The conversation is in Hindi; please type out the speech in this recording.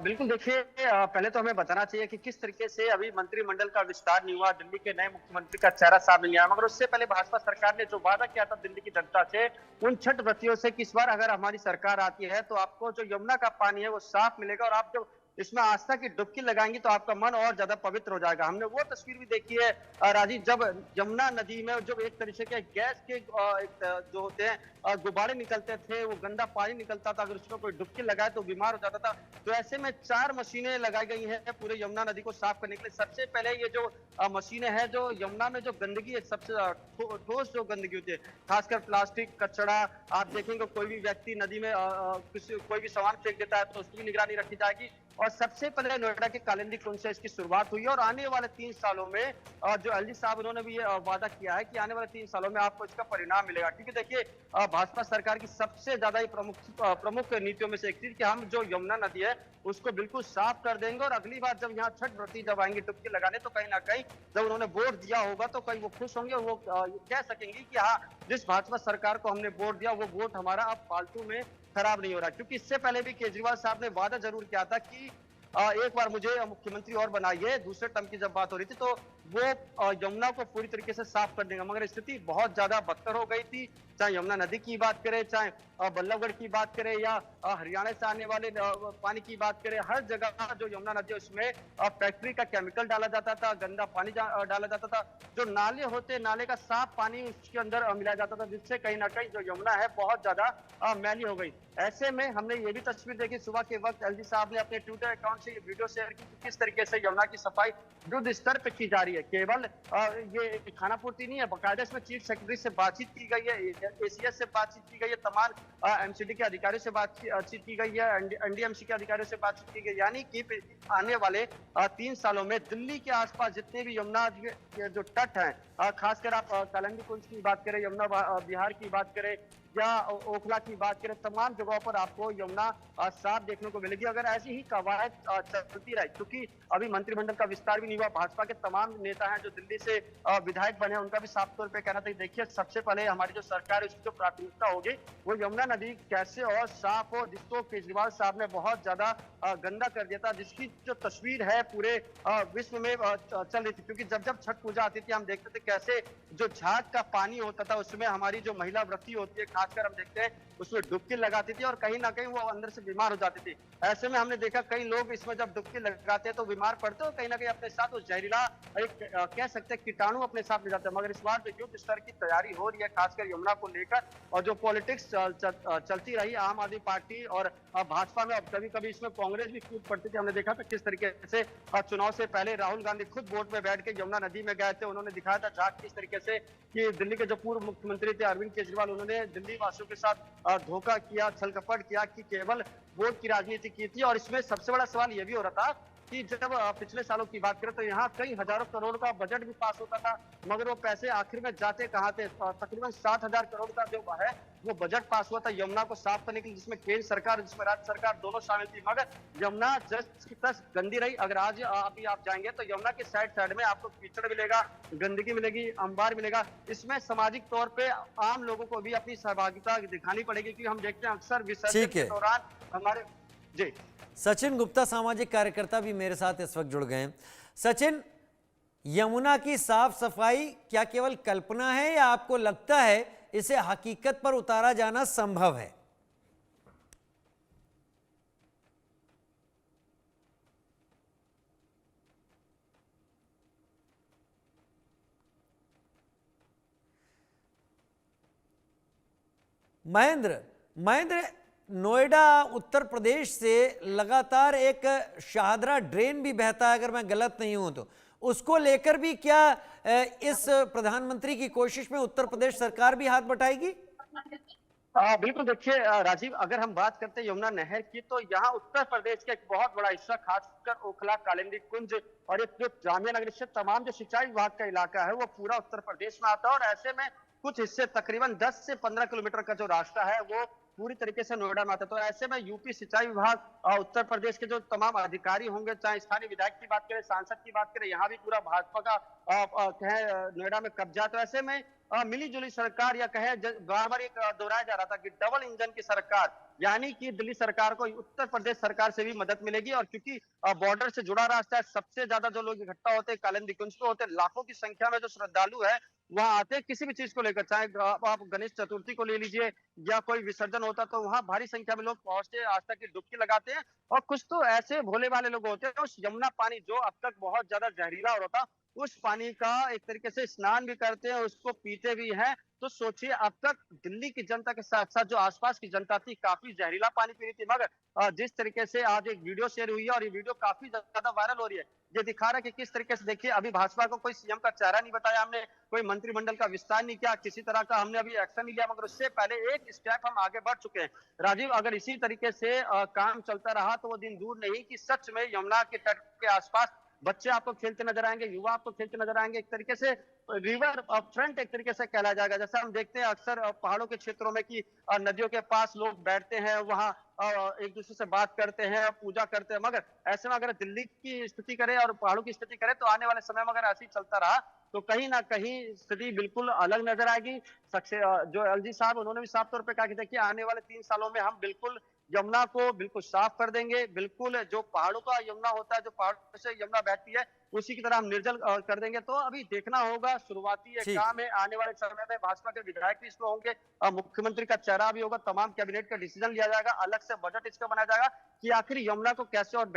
बिल्कुल देखिए, पहले तो हमें बताना चाहिए कि किस तरीके से अभी मंत्रिमंडल का विस्तार नहीं हुआ, दिल्ली के नए मुख्यमंत्री का चेहरा सामने नहीं आया। मगर उससे पहले भाजपा सरकार ने जो वादा किया था दिल्ली की जनता से, उन छठ व्रतियों से कि इस बार अगर हमारी सरकार आती है तो आपको जो यमुना का पानी है वो साफ मिलेगा, और आप जो इसमें आस्था की डुबकी लगाएंगी तो आपका मन और ज्यादा पवित्र हो जाएगा। हमने वो तस्वीर भी देखी है राजीव, जब यमुना नदी में जब एक तरीके के गैस के जो होते हैं गुब्बारे निकलते थे, वो गंदा पानी निकलता था, अगर उसमें कोई डुबकी लगाए तो बीमार हो जाता था। तो ऐसे में 4 मशीनें लगाई गई हैं पूरे यमुना नदी को साफ करने के लिए। सबसे पहले ये जो मशीनें हैं, जो यमुना में जो गंदगी है, सबसे ठोस जो गंदगी होती है, खासकर प्लास्टिक कचरा, आप देखेंगे कोई भी व्यक्ति नदी में किसी कोई भी सामान फेंक देता है तो उसकी निगरानी रखी जाएगी। और सबसे पहले नोएडा के कालिंदी कुंड से इसकी शुरुआत हुई है, और आने वाले 3 सालों में जो एलजी साहब उन्होंने भी ये वादा किया है कि आने वाले 3 सालों में आपको इसका परिणाम मिलेगा। क्योंकि देखिए, भाजपा सरकार की सबसे ज्यादा ही प्रमुख नीतियों में से एक चीज कि हम जो यमुना नदी है उसको बिल्कुल साफ कर देंगे, और अगली बार जब यहाँ छठ व्रती जब आएंगे डुबकी लगाने, तो कहीं ना कहीं जब उन्होंने वोट दिया होगा तो कहीं वो खुश होंगे, वो कह सकेंगे कि हाँ, जिस भाजपा सरकार को हमने वोट दिया वो वोट हमारा अब फालतू में खराब नहीं हो रहा। क्योंकि इससे पहले भी केजरीवाल साहब ने वादा जरूर किया था कि एक बार मुझे मुख्यमंत्री और बनाइए, दूसरे टर्म की जब बात हो रही थी तो वो यमुना को पूरी तरीके से साफ कर देगा। मगर स्थिति बहुत ज्यादा बदतर हो गई थी, चाहे यमुना नदी की बात करें, चाहे बल्लभगढ़ की बात करें, या हरियाणा से आने वाले पानी की बात करें। हर जगह जो यमुना नदी है उसमें फैक्ट्री का केमिकल डाला जाता था, गंदा पानी डाला जाता था। जो नाले होते, नाले का साफ पानी उसके अंदर मिलाया जाता था, जिससे कहीं ना कहीं जो यमुना है बहुत ज्यादा मैली हो गई। ऐसे में हमने ये भी तस्वीर देखी सुबह के वक्त, एलजी साहब ने अपने ट्विटर अकाउंट से ये वीडियो शेयर की कि किस तरीके से यमुना की सफाई युद्ध स्तर पर की जा रही है। केवल ये खाना पूर्ति नहीं है, बाकायदा इसमें चीफ सेक्रेटरी से बातचीत की गई है, एसीएस से बातचीत की गई है, तमाम एमसीडी के अधिकारियों से बातचीत की गई है, एनडीएमसी के अधिकारियों से बातचीत की गई। यानी कि आने वाले 3 सालों में दिल्ली के आसपास जितने भी यमुना के जो तट हैं, खासकर आप कालिंदी कुंज की बात करें, यमुना बिहार की बात करें, या ओखला की बात करें, तमाम जगहों पर आपको यमुना साफ देखने को मिलेगी अगर ऐसी ही कवायद चलती रही। क्योंकि अभी मंत्रिमंडल का विस्तार भी नहीं हुआ, भाजपा के तमाम नेता हैं जो दिल्ली से विधायक बने, उनका भी साफ तौर पे कहना था देखिए, सबसे पहले हमारी जो सरकार है उसकी जो प्राथमिकता होगी वो यमुना नदी कैसे और साफ हो, जिसको केजरीवाल साहब ने बहुत ज्यादा गंदा कर दिया था, जिसकी जो तस्वीर है पूरे विश्व में चल रही थी। क्योंकि जब जब छठ पूजा आती थी हम देखते थे कैसे जो झाग का पानी होता था उसमें हमारी जो महिला व्रती होती है, खासकर हम देखते हैं उसमें डुबकी लगाती थी, और कहीं ना कहीं वो अंदर से बीमार हो जाती थी। ऐसे में हमने देखा कई लोग इसमें जब डुबकी लगाते हैं तो बीमार पड़ते हैं, और कहीं ना कहीं अपने साथ वो जहरीला एक कह सकते हैं कीटाणु अपने साथ ले जाते हैं। मगर इस बार जो युद्ध स्तर की तैयारी हो रही है खासकर यमुना को लेकर, और जो पॉलिटिक्स चलती रही आम आदमी पार्टी और भाजपा में, अब कभी कभी इसमें कांग्रेस भी कूद पड़ती थी। हमने देखा था किस तरीके से चुनाव से पहले राहुल गांधी खुद बोट में बैठ के यमुना नदी में गए थे, उन्होंने दिखाया था झाग किस तरीके से कि दिल्ली के जो पूर्व मुख्यमंत्री थे अरविंद केजरीवाल, उन्होंने दिल्ली वासियों के साथ धोखा किया, छल कपट किया, कि केवल वोट की राजनीति की थी। और इसमें सबसे बड़ा सवाल यह भी हो रहा था कि जब पिछले सालों की बात करें तो यहाँ कई हजारों करोड़ का बजट भी पास होता था, मगर वो पैसे आखिर में जाते कहाँ थे। तकरीबन 7,000 करोड़ का जो है वो बजट पास हुआ था यमुना को साफ करने के लिए, जिसमें केंद्र सरकार जिसमें राज्य सरकार दोनों शामिल थी। मगर यमुना जस्ट तस गंदी रही। अगर आज अभी आप जाएंगे तो यमुना के साइड में आपको कीचड़ मिलेगा, गंदगी मिलेगी, अंबार मिलेगा। इसमें सामाजिक तौर पे आम लोगों को भी अपनी सहभागिता दिखानी पड़ेगी, क्योंकि हम देखते हैं अक्सर विसर्जन ठीक के है। दौरान हमारे जी। सचिन गुप्ता सामाजिक कार्यकर्ता भी मेरे साथ इस वक्त जुड़ गए हैं। सचिन, यमुना की साफ सफाई क्या केवल कल्पना है या आपको लगता है इसे हकीकत पर उतारा जाना संभव है? महेंद्र, महेंद्र, नोएडा उत्तर प्रदेश से लगातार एक शाहदरा ड्रेन भी बहता है, अगर मैं गलत नहीं हूं तो उसको लेकर भी क्या इस प्रधानमंत्री की कोशिश में उत्तर प्रदेश सरकार भी हाथ बटाएगी? बिल्कुल देखिए राजीव, अगर हम बात करते हैं यमुना नहर की, तो यहाँ उत्तर प्रदेश का एक बहुत बड़ा हिस्सा खासकर ओखला, कालिंदी कुंज और एक जो जामिया नगर, इससे तमाम जो सिंचाई विभाग का इलाका है वो पूरा उत्तर प्रदेश में आता है। और ऐसे में कुछ हिस्से तकरीबन 10 से 15 किलोमीटर का जो रास्ता है वो पूरी तरीके से नोएडा में आता है। तो ऐसे में यूपी सिंचाई विभाग, उत्तर प्रदेश के जो तमाम अधिकारी होंगे, चाहे स्थानीय विधायक की बात करें, सांसद की बात करें, यहाँ भी पूरा भाजपा का कहे नोएडा में कब्जा। तो ऐसे में मिली जुली सरकार, या कहे बार बार एक दोहराया जा रहा था कि डबल इंजन की सरकार, यानी कि दिल्ली सरकार को उत्तर प्रदेश सरकार से भी मदद मिलेगी। और क्योंकि बॉर्डर से जुड़ा रास्ता है, सबसे ज्यादा जो लोग इकट्ठा होते हैं कालिंदी कुंज पे होते हैं, लाखों की संख्या में जो श्रद्धालु है वहां आते हैं किसी भी चीज को लेकर, चाहे आप गणेश चतुर्थी को ले लीजिए या कोई विसर्जन होता, तो वहां भारी संख्या में लोग पहुंचते हैं, आस्था की डुबकी लगाते हैं। और कुछ तो ऐसे भोले वाले लोग होते हैं, उस यमुना पानी जो अब तक बहुत ज्यादा जहरीला हो रहा था, उस पानी का एक तरीके से स्नान भी करते हैं, उसको पीते भी हैं। तो सोचिए, अब तक दिल्ली की जनता के साथ साथ जो आसपास की जनता थी, काफी जहरीला पानी पी रही थी। मगर जिस तरीके से आज एक वीडियो शेयर हुई है, और ये वीडियो काफी ज्यादा वायरल हो रही है, ये दिखा रहा है कि किस तरीके से, देखिए, अभी भाजपा को कोई सीएम का चेहरा नहीं बताया हमने, कोई मंत्रिमंडल का विस्तार नहीं किया, किसी तरह का हमने अभी एक्शन नहीं लिया, मगर उससे पहले एक स्टेप हम आगे बढ़ चुके हैं। राजीव, अगर इसी तरीके से काम चलता रहा तो वो दिन दूर नहीं कि सच में यमुना के तट के आसपास बच्चे आपको खेलते नजर आएंगे, युवा आपको खेलते नजर आएंगे। एक तरीके से रिवर फ्रंट एक तरीके से कहला जाएगा। जैसा हम देखते हैं अक्सर पहाड़ों के क्षेत्रों में कि नदियों के पास लोग बैठते हैं, वहां एक दूसरे से बात करते हैं, पूजा करते हैं। मगर ऐसे में अगर दिल्ली की स्थिति करें और पहाड़ों की स्थिति करें, तो आने वाले समय में अगर ऐसे ही चलता रहा तो कहीं ना कहीं स्थिति बिल्कुल अलग नजर आएगी। जो एलजी साहब, उन्होंने भी साफ तौर पर कहा कि देखिए, आने वाले 3 सालों में हम बिल्कुल यमुना को बिल्कुल साफ कर देंगे। बिल्कुल जो पहाड़ों का यमुना होता है, जो पहाड़ों से यमुना बहती है, उसी की तरह हम निर्जल कर देंगे। तो अभी देखना होगा, शुरुआती ये ठीक। काम है। आने वाले समय में भाजपा के विधायक भी इसमें होंगे, मुख्यमंत्री का चेहरा भी होगा, तमाम कैबिनेट का डिसीजन लिया जाएगा, अलग से बजट इसका बनाया जाएगा कि आखिर यमुना को कैसे और